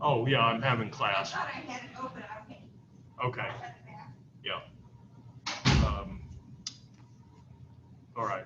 Oh, yeah, I'm having class. I thought I had it open. Okay. I'll shut it back. Yeah. All right.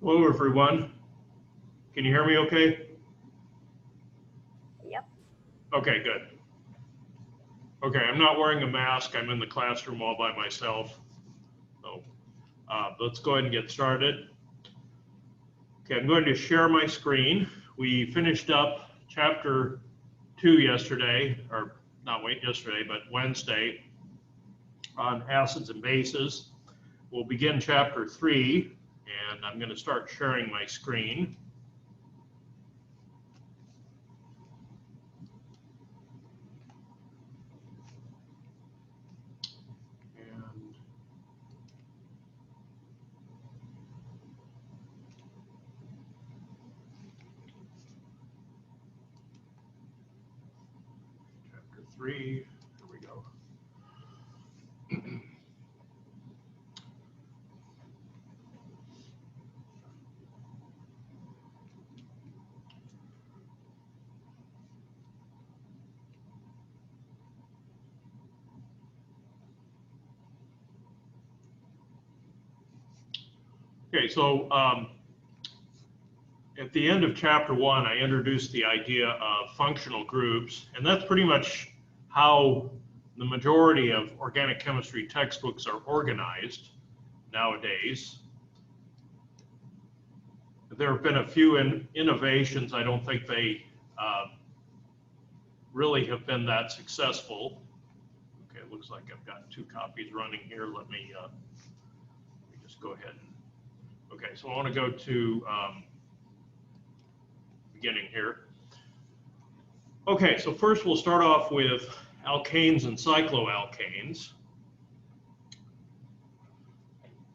Hello, everyone. Can you hear me okay? Yep. Okay, good. Okay, I'm not wearing a mask. I'm in the classroom all by myself. So let's go ahead and get started. Okay, I'm going to share my screen. We finished up chapter 2 yesterday, or not yesterday, but Wednesday, on acids and bases. We'll begin chapter 3, and I'm going to start sharing my screen. And chapter 3, here we go. Okay, so at the end of chapter 1, I introduced the idea of functional groups, and that's pretty much how the majority of organic chemistry textbooks are organized nowadays. There have been a few innovations. I don't think they really have been that successful. Okay, it looks like I've got 2 copies running here. Let me just go ahead. Okay, so I want to go to beginning here. Okay, so first we'll start off with alkanes and cycloalkanes.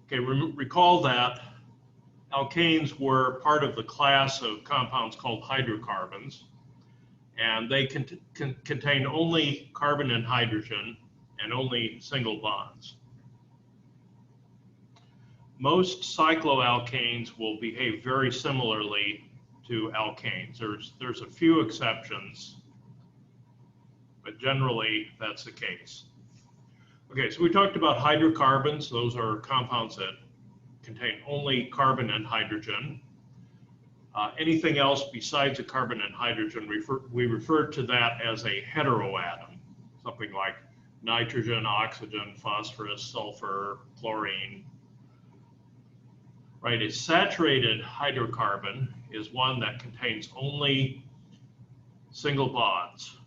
Okay, recall that alkanes were part of the class of compounds called hydrocarbons, and they contain only carbon and hydrogen and only single bonds. Most cycloalkanes will behave very similarly to alkanes. There's a few exceptions, but generally that's the case. Okay, so we talked about hydrocarbons. Those are compounds that contain only carbon and hydrogen. Anything else besides a carbon and hydrogen, we refer to that as a heteroatom, something like nitrogen, oxygen, phosphorus, sulfur, chlorine. Right, a saturated hydrocarbon is one that contains only single bonds.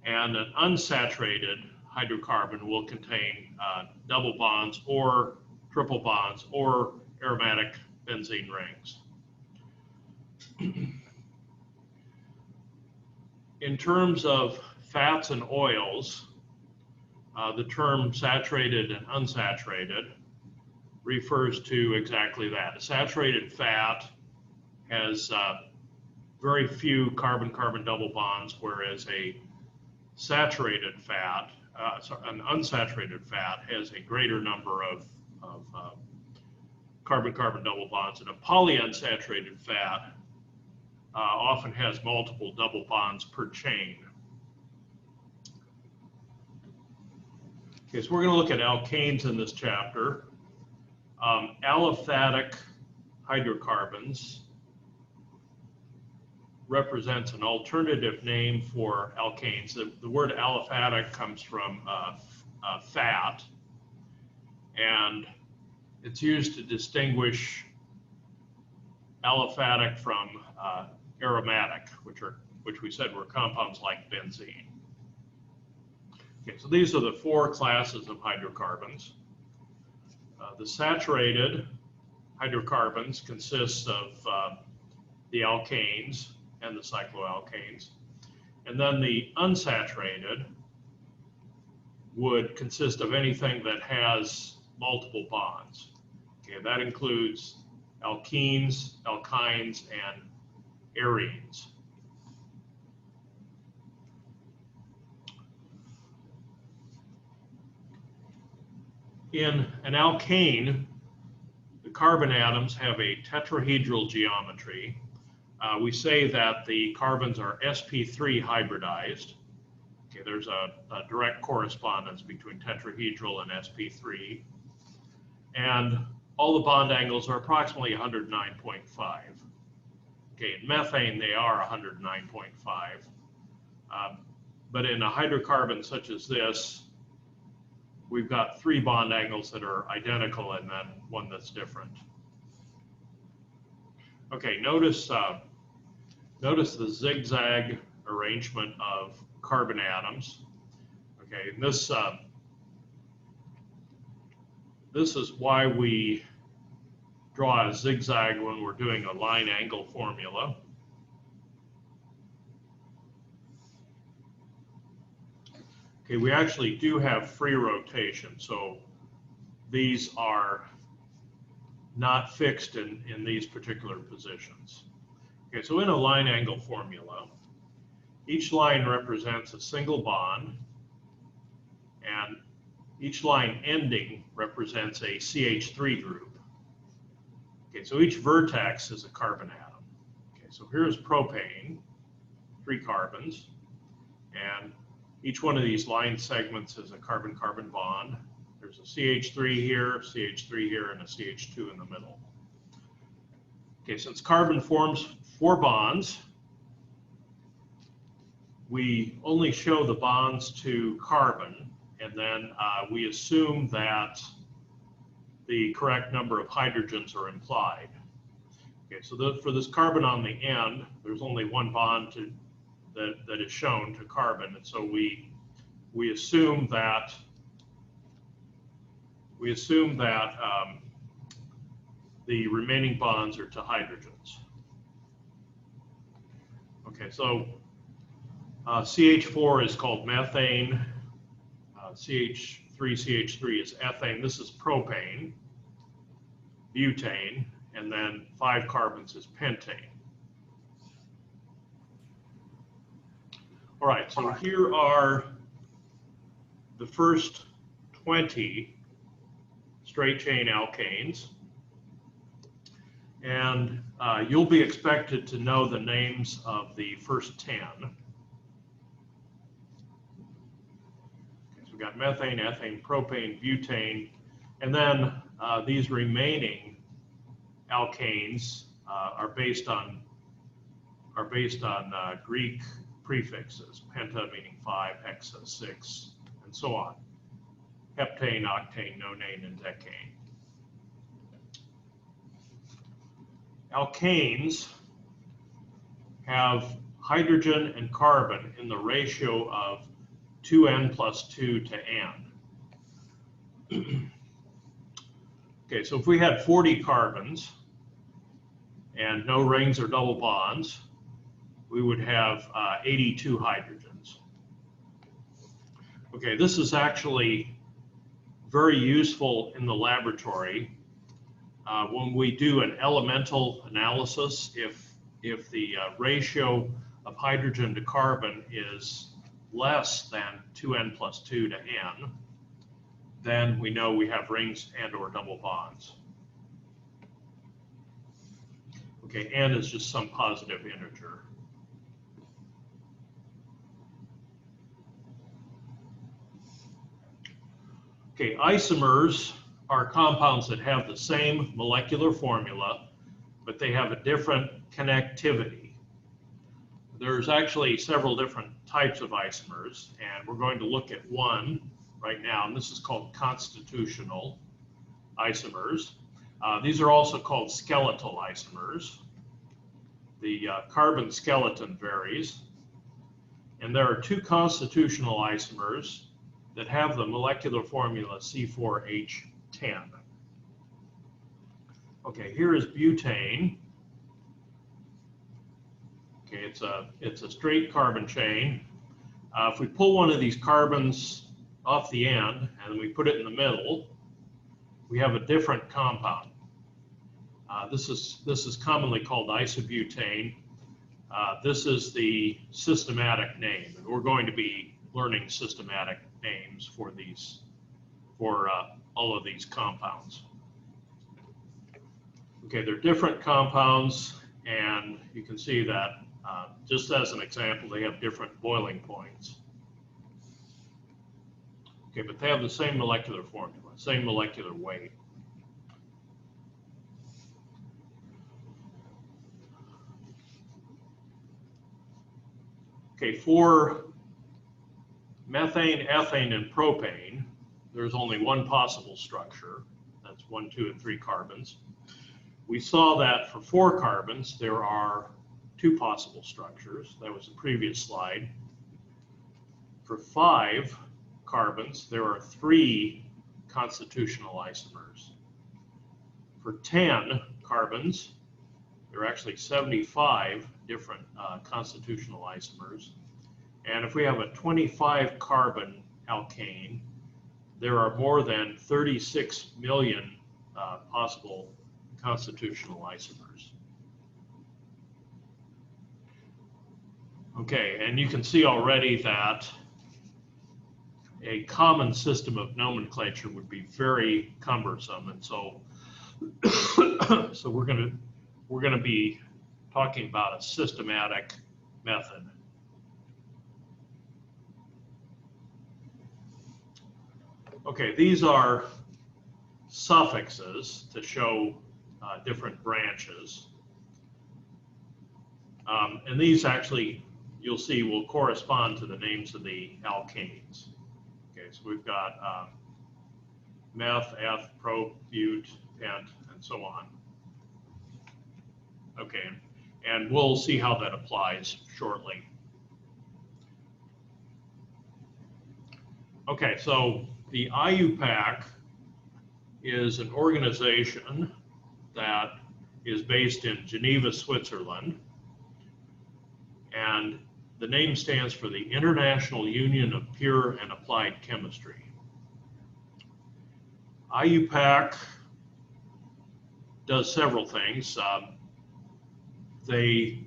And an unsaturated hydrocarbon will contain double bonds or triple bonds or aromatic benzene rings. In terms of fats and oils, the term saturated and unsaturated refers to exactly that. A saturated fat has very few carbon-carbon double bonds, whereas a saturated fat, an unsaturated fat, has a greater number of carbon-carbon double bonds, and a polyunsaturated fat often has multiple double bonds per chain. Okay, so we're going to look at alkanes in this chapter. Aliphatic hydrocarbons represents an alternative name for alkanes. The word aliphatic comes from fat, and it's used to distinguish aliphatic from aromatic, which we said were compounds like benzene. Okay, so these are the 4 classes of hydrocarbons. The saturated hydrocarbons consists of the alkanes and the cycloalkanes. And then the unsaturated would consist of anything that has multiple bonds. Okay, that includes alkenes, alkynes, and arenes. In an alkane, the carbon atoms have a tetrahedral geometry. We say that the carbons are sp3 hybridized. Okay, there's a direct correspondence between tetrahedral and sp3. And all the bond angles are approximately 109.5. Okay, in methane, they are 109.5. But in a hydrocarbon such as this, we've got 3 bond angles that are identical and then one that's different. Okay, notice the zigzag arrangement of carbon atoms. Okay, and this is why we draw a zigzag when we're doing a line angle formula. Okay, we actually do have free rotation, so these are not fixed in these particular positions. Okay, so in a line angle formula, each line represents a single bond, and each line ending represents a CH3 group. Okay, so each vertex is a carbon atom. Okay, so here's propane, 3 carbons, and each one of these line segments is a carbon-carbon bond. There's a CH3 here, and a CH2 in the middle. Okay, since carbon forms 4 bonds, we only show the bonds to carbon, and then we assume that the correct number of hydrogens are implied. Okay, so for this carbon on the end, there's only 1 bond that is shown to carbon, and so we assume that the remaining bonds are to hydrogens. Okay, so CH4 is called methane. CH3 is ethane. This is propane, butane, and then 5 carbons is pentane. All right, so here are the first 20 straight chain alkanes. And you'll be expected to know the names of the first 10. Okay, so we've got methane, ethane, propane, butane, and then these remaining alkanes are based on Greek prefixes, penta meaning 5, hexa 6, and so on. Heptane, octane, nonane, and decane. Alkanes have hydrogen and carbon in the ratio of 2n plus 2 to n. Okay, so if we had 40 carbons and no rings or double bonds, we would have 82 hydrogens. Okay, this is actually very useful in the laboratory. When we do an elemental analysis, if the ratio of hydrogen to carbon is less than 2n plus 2 to n, then we know we have rings and or double bonds. Okay, n is just some positive integer. Okay, isomers are compounds that have the same molecular formula, but they have a different connectivity. There's actually several different types of isomers, and we're going to look at one right now, and this is called constitutional isomers. These are also called skeletal isomers. The carbon skeleton varies, and there are 2 constitutional isomers that have the molecular formula C4H10. Okay, here is butane. Okay, it's a straight carbon chain. If we pull one of these carbons off the end and we put it in the middle, we have a different compound. This is commonly called isobutane. This is the systematic name, and we're going to be learning systematic names for all of these compounds. Okay, they're different compounds, and you can see that just as an example, they have different boiling points. Okay, but they have the same molecular formula, same molecular weight. Okay, for methane, ethane, and propane, there's only one possible structure. That's 1, 2, and 3 carbons. We saw that for 4 carbons, there are 2 possible structures. That was the previous slide. For 5 carbons, there are 3 constitutional isomers. For 10 carbons, there are actually 75 different constitutional isomers. And if we have a 25 carbon alkane, there are more than 36 million possible constitutional isomers. Okay, and you can see already that a common system of nomenclature would be very cumbersome, and so so we're going to be talking about a systematic method. Okay, these are suffixes to show different branches. And these actually, you'll see, will correspond to the names of the alkanes. Okay, so we've got meth, eth, pro, but, pent, and so on. Okay, and we'll see how that applies shortly. Okay, so the IUPAC is an organization that is based in Geneva, Switzerland, and the name stands for the International Union of Pure and Applied Chemistry. IUPAC does several things. They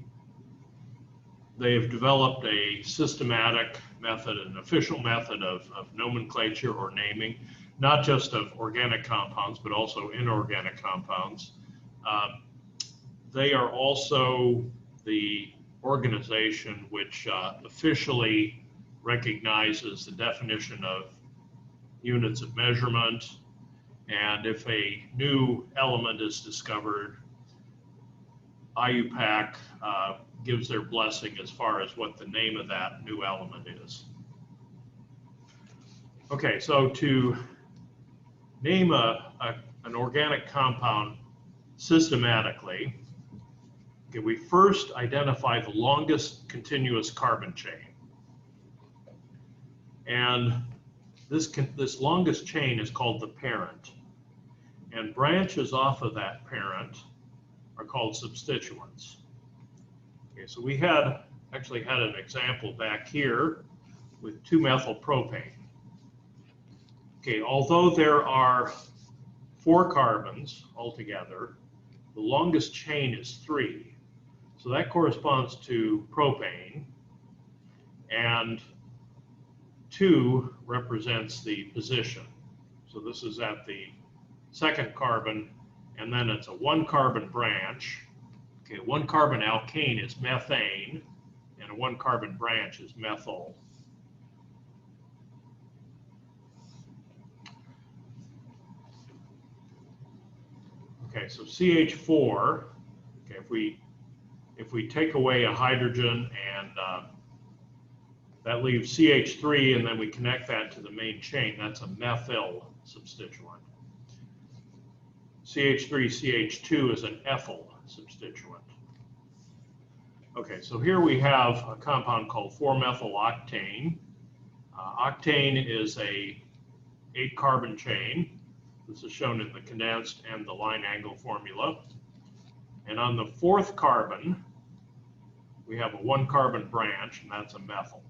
have developed a systematic method, an official method of nomenclature or naming, not just of organic compounds, but also inorganic compounds. They are also the organization which officially recognizes the definition of units of measurement, and if a new element is discovered, IUPAC gives their blessing as far as what the name of that new element is. Okay, so to name an organic compound systematically, okay, we first identify the longest continuous carbon chain. And this longest chain is called the parent. And branches off of that parent are called substituents. Okay, so we actually had an example back here with 2-methylpropane. Okay, although there are 4 carbons altogether, the longest chain is 3. So that corresponds to propane, and 2 represents the position. So this is at the 2nd carbon, and then it's a 1-carbon branch. Okay, 1-carbon alkane is methane, and a 1-carbon branch is methyl. Okay, so CH4, okay, if we take away a hydrogen and that leaves CH3, and then we connect that to the main chain, that's a methyl substituent. CH3CH2 is an ethyl substituent. Okay, so here we have a compound called 4-methyl octane. Octane is a 8-carbon chain, This is shown in the condensed and the line angle formula. And on the fourth carbon, we have a 1-carbon branch, and that's a methyl.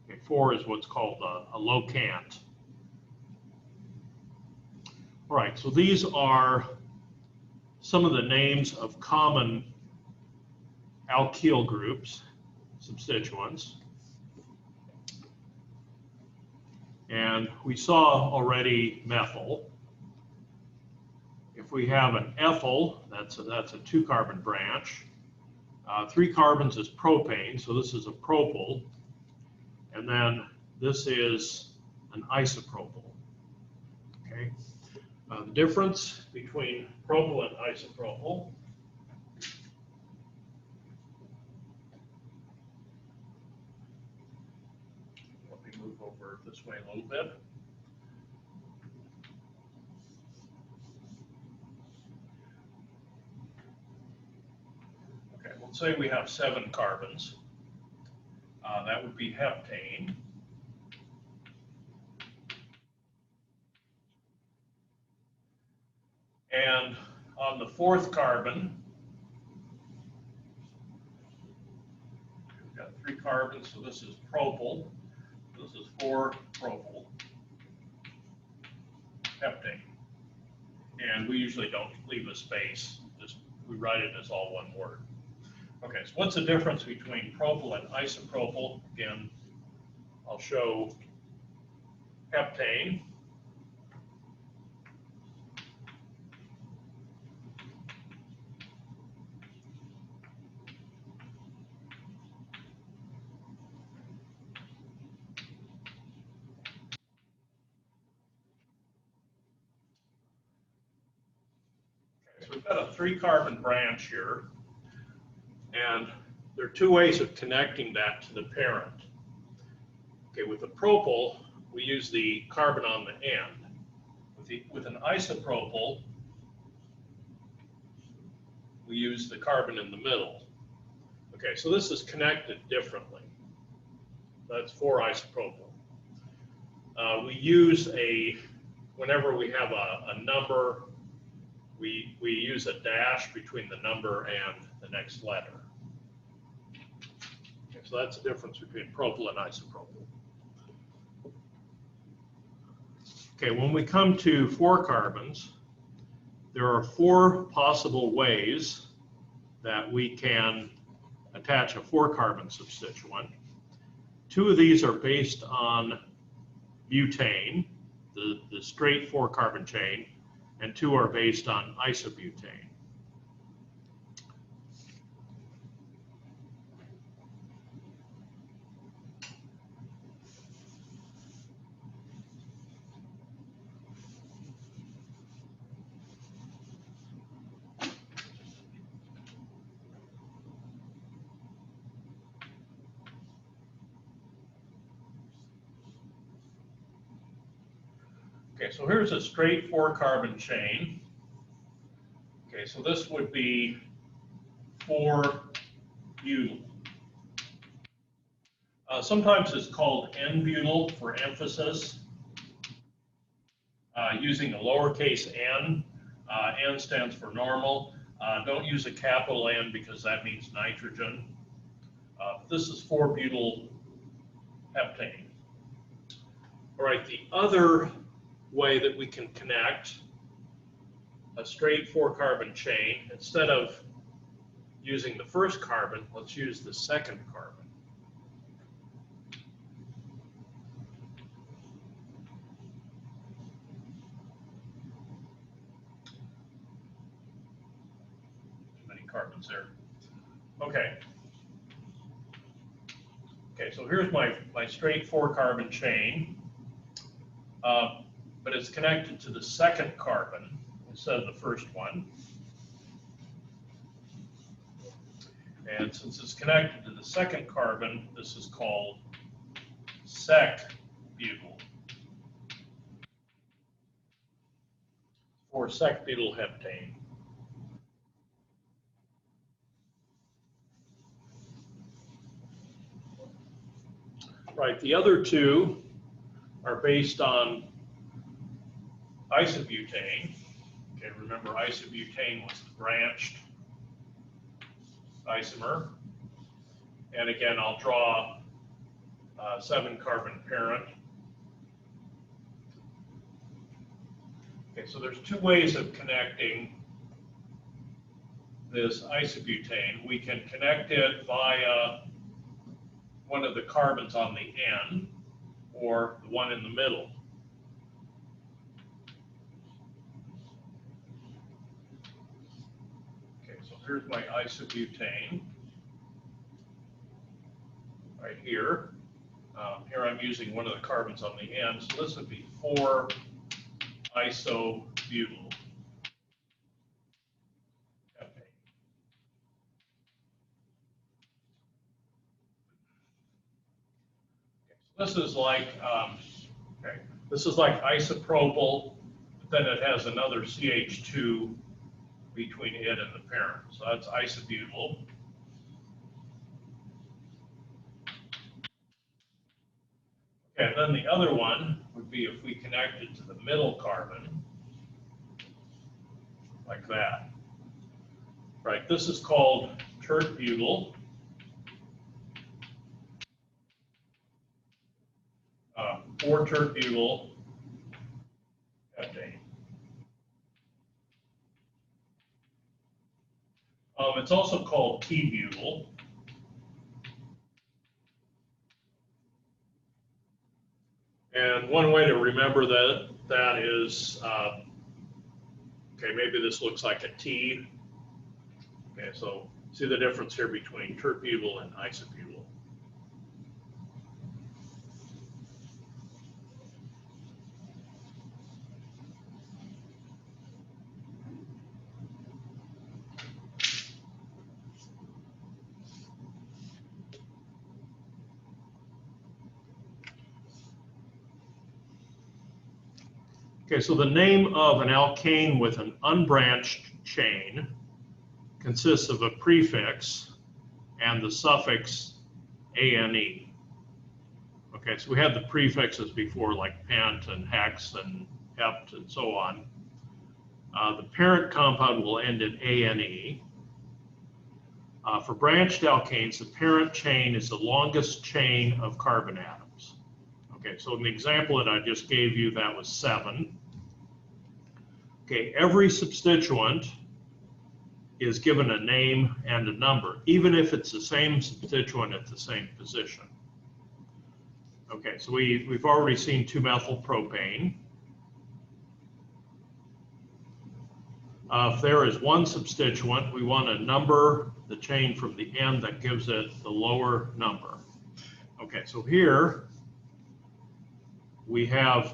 Okay, 4 is what's called a locant. All right, so these are some of the names of common alkyl groups, substituents. And we saw already methyl. If we have an ethyl, that's a 2-carbon branch. 3 carbons is propane, so this is a propyl. And then this is an isopropyl. Okay. The difference between propyl and isopropyl. Let me move over this way a little bit. Okay, let's say we have 7 carbons. That would be heptane. And on the 4th carbon, we've got 3 carbons, so this is propyl. This is 4-propyl heptane. And we usually don't leave a space, just we write it as all one word. Okay, so what's the difference between propyl and isopropyl? Again, I'll show heptane. Okay, so we've got a 3-carbon branch here. And there are 2 ways of connecting that to the parent. Okay, with the propyl, we use the carbon on the end. With an isopropyl, we use the carbon in the middle. Okay, so this is connected differently. That's 4-isopropyl. We use whenever we have a number, we use a dash between the number and the next letter. Okay, so that's the difference between propyl and isopropyl. Okay, when we come to 4 carbons, there are 4 possible ways that we can attach a 4-carbon substituent. 2 of these are based on butane, the straight 4-carbon chain, and 2 are based on isobutane. Okay, so here's a straight 4-carbon chain. Okay, so this would be 4-butyl. Sometimes it's called N-butyl for emphasis, using a lowercase n. N stands for normal. Don't use a capital N because that means nitrogen. This is 4-butyl heptane. All right, the other way that we can connect a straight 4-carbon chain, instead of using the first carbon, let's use the second carbon. Too many carbons there. Okay. Okay, so here's my straight 4-carbon chain. But it's connected to the second carbon instead of the first one. And since it's connected to the second carbon, this is called sec-butyl, or sec-butyl heptane. Right, the other 2 are based on isobutane. Okay, remember isobutane was the branched isomer. And again, I'll draw a 7-carbon parent. Okay, so there's two ways of connecting this isobutane. We can connect it via one of the carbons on the end or the one in the middle. Okay, so here's my isobutane right here. Here I'm using one of the carbons on the end, so this would be 4-isobutyl. This is like this is like isopropyl, but then it has another CH2 between it and the parent. So that's isobutyl. Okay, and then the other one would be if we connect it to the middle carbon, like that. Right, this is called tert-butyl. 4-tert-butyl heptane. It's also called T-butyl. And one way to remember that is, okay, maybe this looks like a T. Okay, so see the difference here between tert-butyl and isobutyl. Okay, so the name of an alkane with an unbranched chain consists of a prefix and the suffix ane. Okay, so we had the prefixes before, like pent and hex and hept and so on. The parent compound will end in ane. For branched alkanes, the parent chain is the longest chain of carbon atoms. Okay, so in the example that I just gave you, that was 7. Okay, every substituent is given a name and a number, even if it's the same substituent at the same position. Okay, so we've already seen 2-methylpropane. If there is one substituent, we want to number the chain from the end that gives it the lower number. Okay, so here we have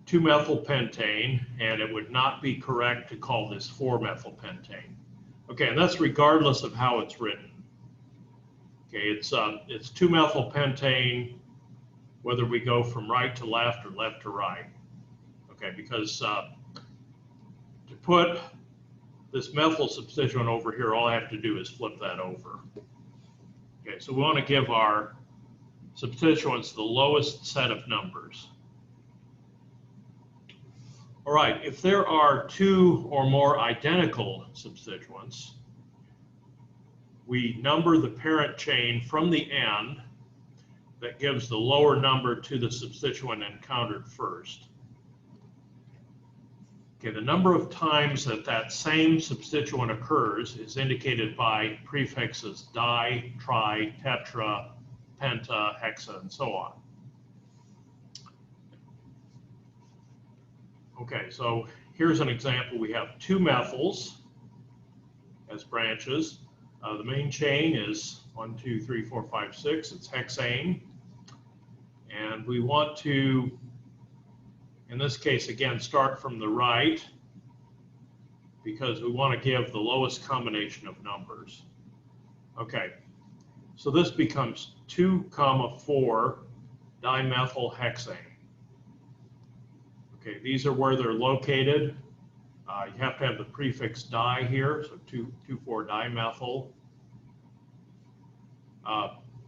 2-methylpentane, and it would not be correct to call this 4-methylpentane. Okay, and that's regardless of how it's written. Okay, it's 2-methylpentane, whether we go from right to left or left to right. Okay, because to put this methyl substituent over here, all I have to do is flip that over. Okay, so we want to give our substituents the lowest set of numbers. All right, if there are 2 or more identical substituents, we number the parent chain from the end that gives the lower number to the substituent encountered first. Okay, the number of times that same substituent occurs is indicated by prefixes di, tri, tetra, penta, hexa, and so on. Okay, so here's an example. We have 2 methyls as branches. The main chain is 1, 2, 3, 4, 5, 6. It's hexane. And we want to, in this case, again, start from the right because we want to give the lowest combination of numbers. Okay, so this becomes 2,4-dimethylhexane. Okay, these are where they're located. You have to have the prefix di here, so 2,4-dimethyl.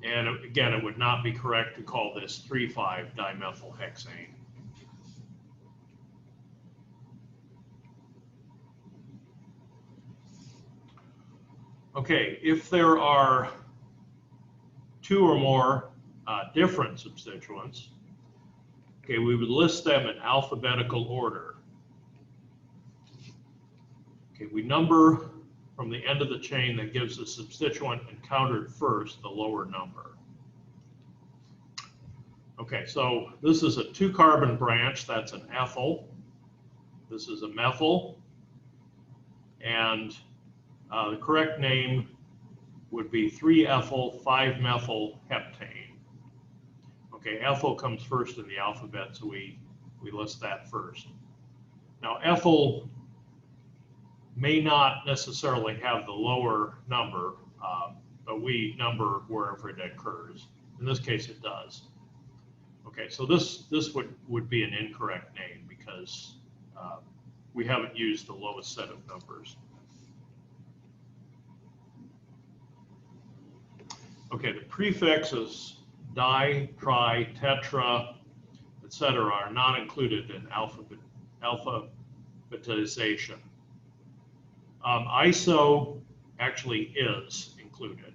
And again, it would not be correct to call this 3,5-dimethylhexane. Okay, if there are two or more different substituents, okay, we would list them in alphabetical order. Okay, we number from the end of the chain that gives the substituent encountered first, the lower number. Okay, so this is a 2-carbon branch, that's an ethyl. This is a methyl, and the correct name would be 3-ethyl 5-methyl heptane. Okay, ethyl comes first in the alphabet, so we list that first. Now, ethyl may not necessarily have the lower number, but we number wherever it occurs. In this case, it does. Okay, so this would be an incorrect name because we haven't used the lowest set of numbers. Okay, the prefixes di, tri, tetra, etc. are not included in alphabetization. ISO actually is included.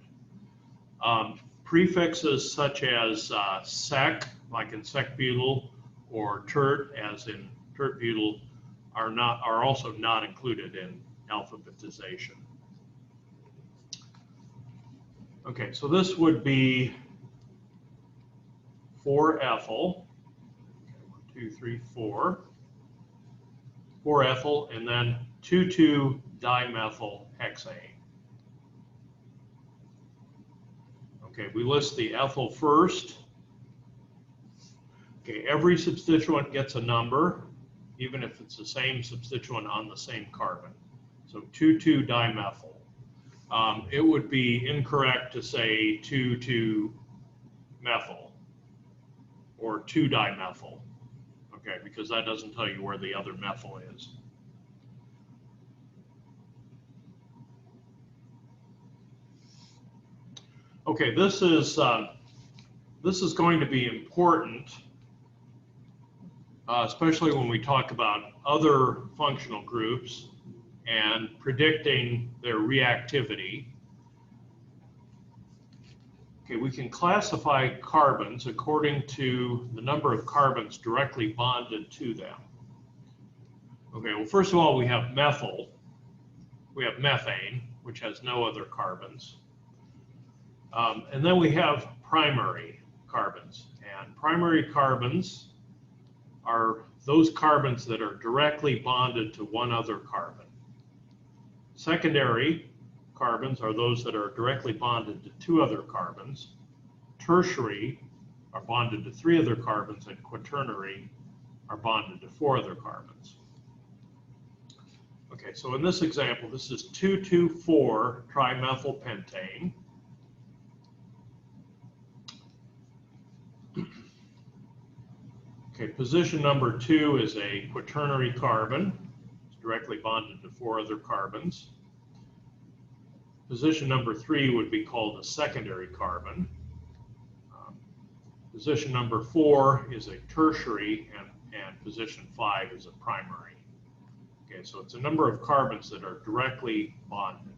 Prefixes such as sec, like in sec-butyl, or tert, as in tert-butyl, are also not included in alphabetization. Okay, so this would be 4-ethyl. Okay, 1, 2, 3, 4. 4-ethyl, and then 2,2-dimethyl hexane. Okay, we list the ethyl first. Okay, every substituent gets a number, even if it's the same substituent on the same carbon. So 2,2-dimethyl. It would be incorrect to say 2,2-methyl or 2-dimethyl, okay, because that doesn't tell you where the other methyl is. Okay, this is going to be important, especially when we talk about other functional groups and predicting their reactivity. Okay, we can classify carbons according to the number of carbons directly bonded to them. Okay, well, first of all, we have methyl. We have methane, which has no other carbons. And then we have primary carbons. And primary carbons are those carbons that are directly bonded to one other carbon. Secondary carbons are those that are directly bonded to 2 other carbons. Tertiary are bonded to 3 other carbons, and quaternary are bonded to 4 other carbons. Okay, so in this example, this is 2,2,4-trimethylpentane. Okay, position number 2 is a quaternary carbon. It's directly bonded to 4 other carbons. Position number 3 would be called a secondary carbon. Position number 4 is a tertiary, and position 5 is a primary. Okay, so it's a number of carbons that are directly bonded.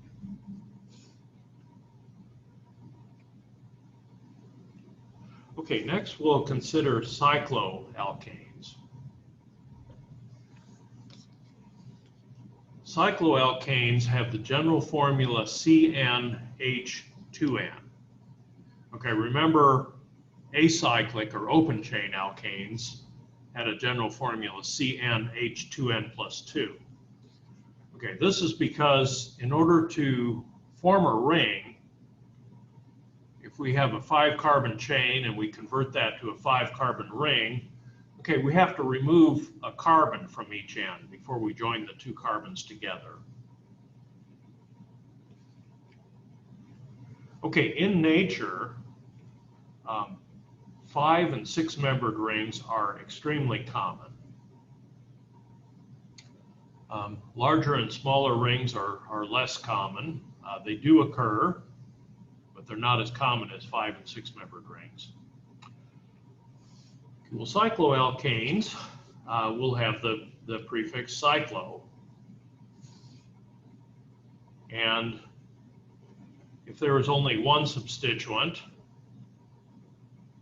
Okay, next we'll consider cycloalkanes. Cycloalkanes have the general formula CnH2n. Okay, remember acyclic or open chain alkanes had a general formula CnH2n plus 2. Okay, this is because in order to form a ring, if we have a 5-carbon chain and we convert that to a 5-carbon ring, okay, we have to remove a carbon from each end before we join the 2 carbons together. Okay, in nature, 5- and 6-membered rings are extremely common. Larger and smaller rings are less common. They do occur, but they're not as common as 5- and 6-membered rings. Well, cycloalkanes will have the prefix cyclo. And If there is only one substituent,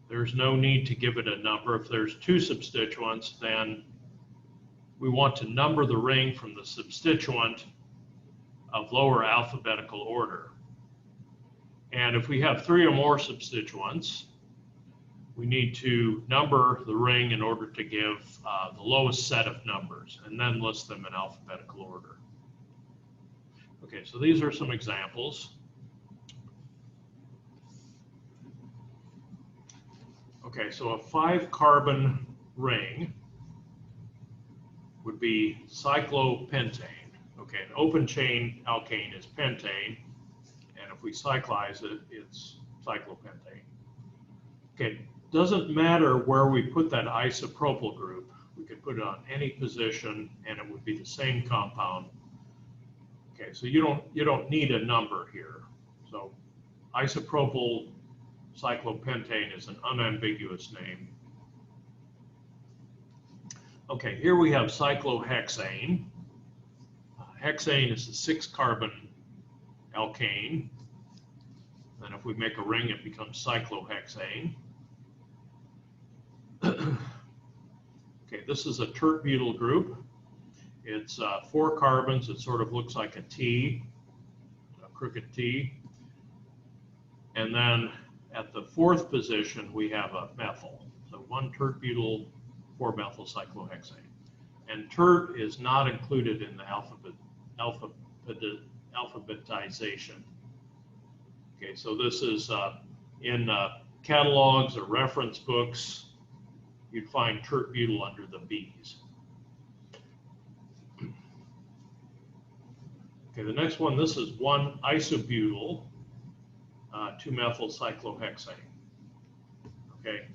there's no need to give it a number. If there's two substituents, then we want to number the ring from the substituent of lower alphabetical order. And if we have three or more substituents, we need to number the ring in order to give the lowest set of numbers and then list them in alphabetical order. Okay, so these are some examples. Okay, so a 5-carbon ring would be cyclopentane. Okay, an open chain alkane is pentane, and if we cyclize it, it's cyclopentane. Okay, doesn't matter where we put that isopropyl group. We could put it on any position, and it would be the same compound. Okay, so you don't need a number here. So isopropyl cyclopentane is an unambiguous name. Okay, here we have cyclohexane. Hexane is a 6-carbon alkane. And if we make a ring, it becomes cyclohexane. Okay, this is a tert-butyl group. It's 4 carbons. It sort of looks like a T, a crooked T. And then at the 4th position, we have a methyl. So 1 tert-butyl, 4-methyl cyclohexane. And tert is not included in the alphabetization. Okay, so this is in catalogs or reference books, you'd find tert-butyl under the B's. Okay, the next one, this is 1-isobutyl 2-methyl cyclohexane. Okay,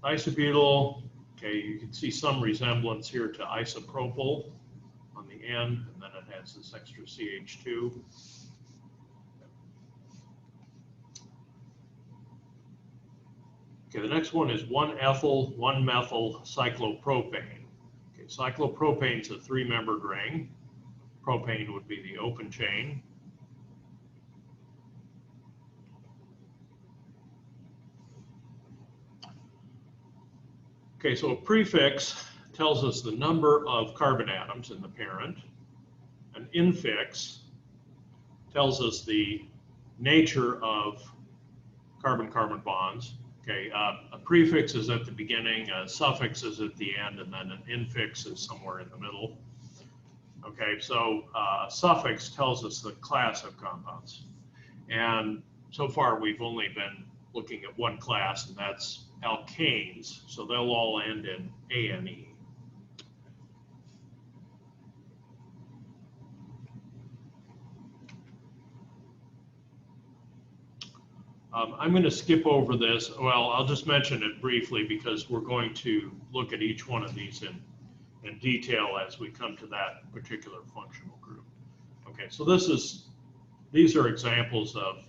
isobutyl, okay, you can see some resemblance here to isopropyl on the end, and then it has this extra CH2. Okay, the next one is 1-ethyl 1-methyl cyclopropane. Okay, cyclopropane is a 3-membered ring. Propane would be the open chain. Okay, so a prefix tells us the number of carbon atoms in the parent. An infix tells us the nature of carbon-carbon bonds. Okay, a prefix is at the beginning, a suffix is at the end, and then an infix is somewhere in the middle. Okay, so a suffix tells us the class of compounds. And so far we've only been looking at one class, and that's alkanes, so they'll all end in ane. I'm going to skip over this. Well, I'll just mention it briefly because we're going to look at each one of these in detail as we come to that particular functional group. Okay, so these are examples of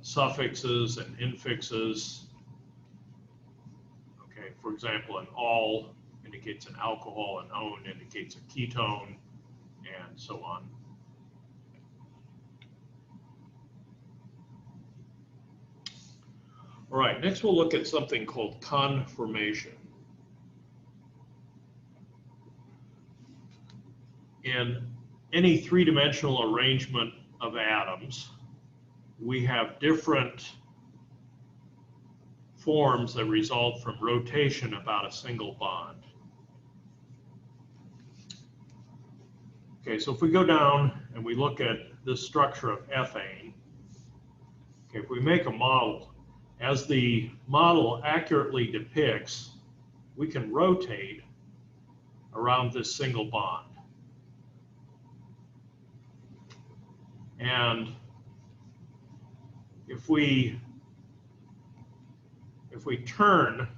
suffixes and infixes. Okay, for example, an -ol indicates an alcohol, an -one indicates a ketone, and so on. All right, next we'll look at something called conformation. In any three-dimensional arrangement of atoms, we have different forms that result from rotation about a single bond. Okay, so if we go down and we look at this structure of ethane, okay, if we make a model, as the model accurately depicts, we can rotate around this single bond. And if we turn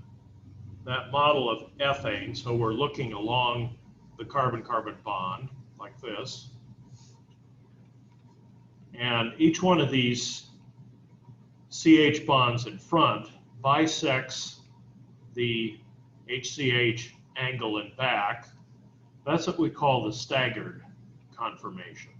that model of ethane, so we're looking along the carbon-carbon bond like this, and each one of these CH bonds in front bisects the HCH angle in back, that's what we call the staggered conformation.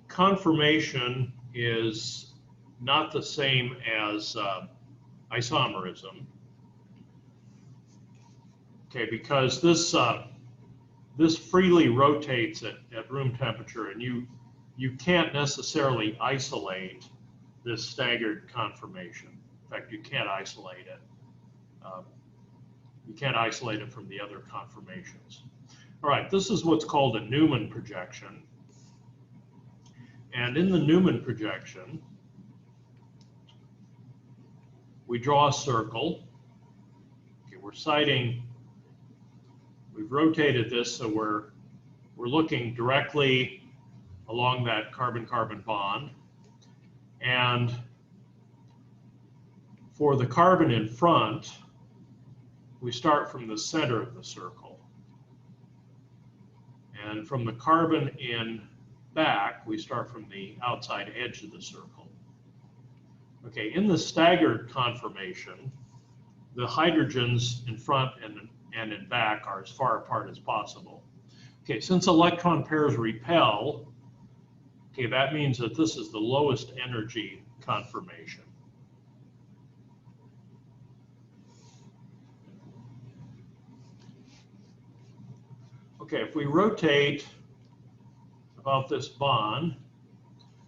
Conformation is not the same as isomerism. Okay, because this freely rotates at room temperature, and you can't necessarily isolate this staggered conformation. In fact, you can't isolate it. You can't isolate it from the other conformations. All right, this is what's called a Newman projection. And in the Newman projection, we draw a circle. Okay, we've rotated this so we're looking directly along that carbon-carbon bond. And for the carbon in front, we start from the center of the circle. And from the carbon in back, we start from the outside edge of the circle. Okay, in the staggered conformation, the hydrogens in front and in back are as far apart as possible. Okay, since electron pairs repel, okay, that means that this is the lowest energy conformation. Okay, if we rotate about this bond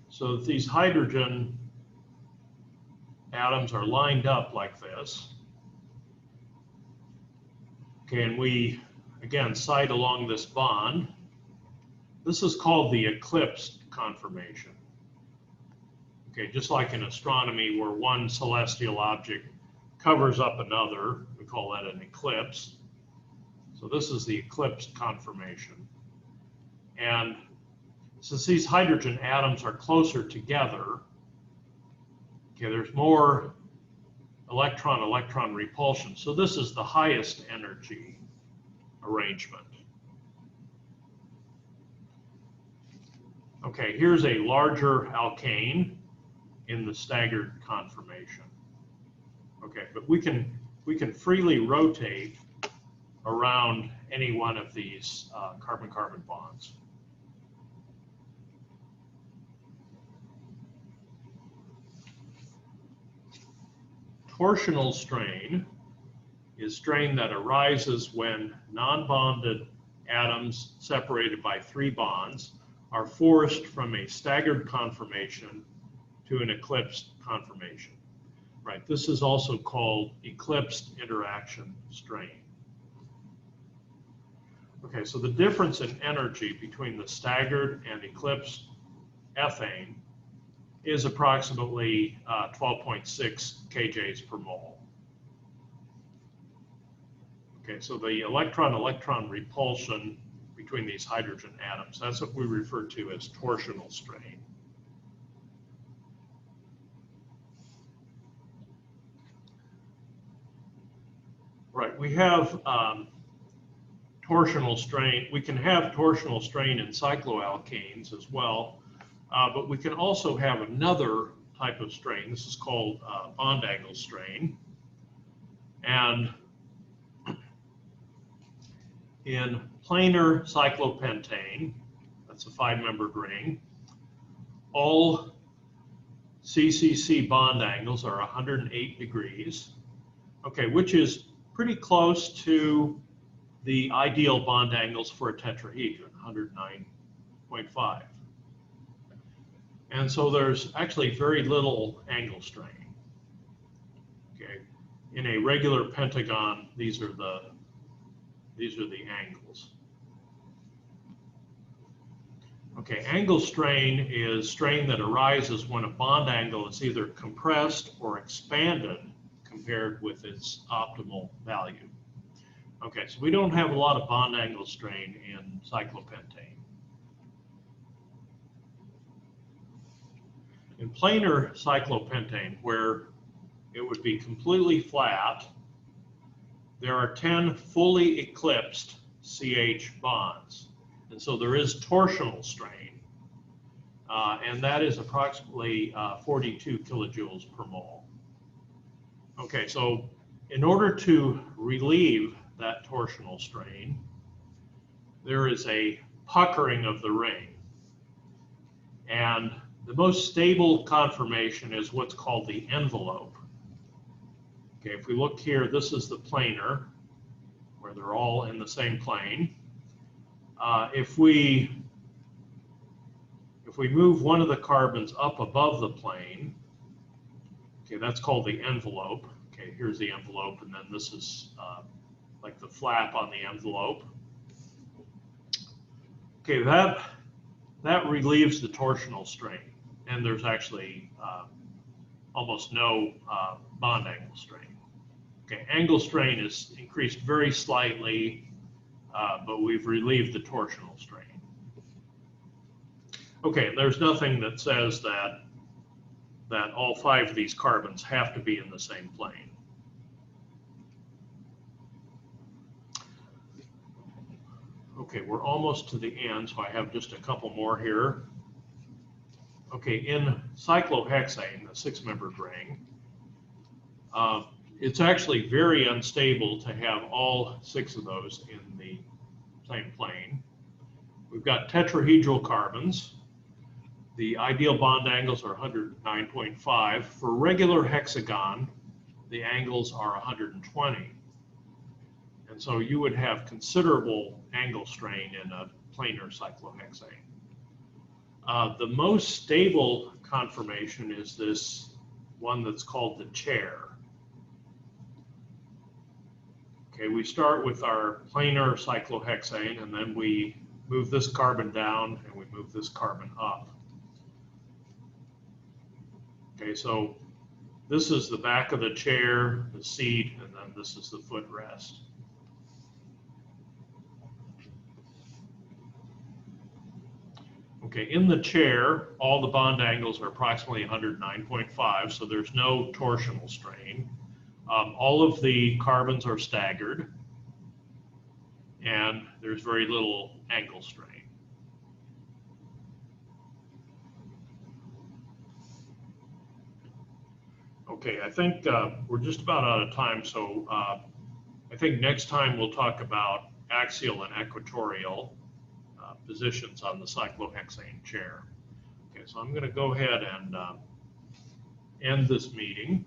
so that these hydrogen atoms are lined up like this, okay, and we, again, sight along this bond, this is called the eclipsed conformation. Okay, just like in astronomy where one celestial object covers up another, we call that an eclipse. So this is the eclipsed conformation. And since these hydrogen atoms are closer together, okay, there's more electron-electron repulsion. So this is the highest energy arrangement. Okay, here's a larger alkane in the staggered conformation. Okay, but we can freely rotate around any one of these carbon-carbon bonds. Torsional strain is strain that arises when non-bonded atoms separated by 3 bonds are forced from a staggered conformation to an eclipsed conformation. Right, this is also called eclipsed interaction strain. Okay, so the difference in energy between the staggered and eclipsed ethane is approximately 12.6 kJs per mole. Okay, so the electron-electron repulsion between these hydrogen atoms, that's what we refer to as torsional strain. Right, we have torsional strain. We can have torsional strain in cycloalkanes as well, but we can also have another type of strain. This is called bond angle strain. And in planar cyclopentane, that's a 5-membered ring, all CCC bond angles are 108 degrees, okay, which is pretty close to the ideal bond angles for a tetrahedron, 109.5. And so there's actually very little angle strain. Okay, in a regular pentagon, these are the angles. Okay, angle strain is strain that arises when a bond angle is either compressed or expanded compared with its optimal value. Okay, so we don't have a lot of bond angle strain in cyclopentane. In planar cyclopentane, where it would be completely flat, there are 10 fully eclipsed CH bonds. And so there is torsional strain, and that is approximately 42 kilojoules per mole. Okay, so in order to relieve that torsional strain, there is a puckering of the ring. And the most stable conformation is what's called the envelope. Okay, if we look here, this is the planar, where they're all in the same plane. If we move one of the carbons up above the plane, okay, that's called the envelope. Okay, here's the envelope, and then this is like the flap on the envelope. Okay, that relieves the torsional strain, and there's actually almost no bond angle strain. Okay, angle strain is increased very slightly, but we've relieved the torsional strain. Okay, there's nothing that says that all 5 of these carbons have to be in the same plane. Okay, we're almost to the end, so I have just a couple more here. Okay, in cyclohexane, the 6-membered ring, it's actually very unstable to have all 6 of those in the same plane. We've got tetrahedral carbons. The ideal bond angles are 109.5. For regular hexagon, the angles are 120. And so you would have considerable angle strain in a planar cyclohexane. The most stable conformation is this one that's called the chair. Okay, we start with our planar cyclohexane, and then we move this carbon down and we move this carbon up. Okay, so this is the back of the chair, the seat, and then this is the footrest. Okay, in the chair, all the bond angles are approximately 109.5, so there's no torsional strain. All of the carbons are staggered, and there's very little angle strain. Okay, I think we're just about out of time, so I think next time we'll talk about axial and equatorial positions on the cyclohexane chair. Okay, so I'm going to go ahead and end this meeting.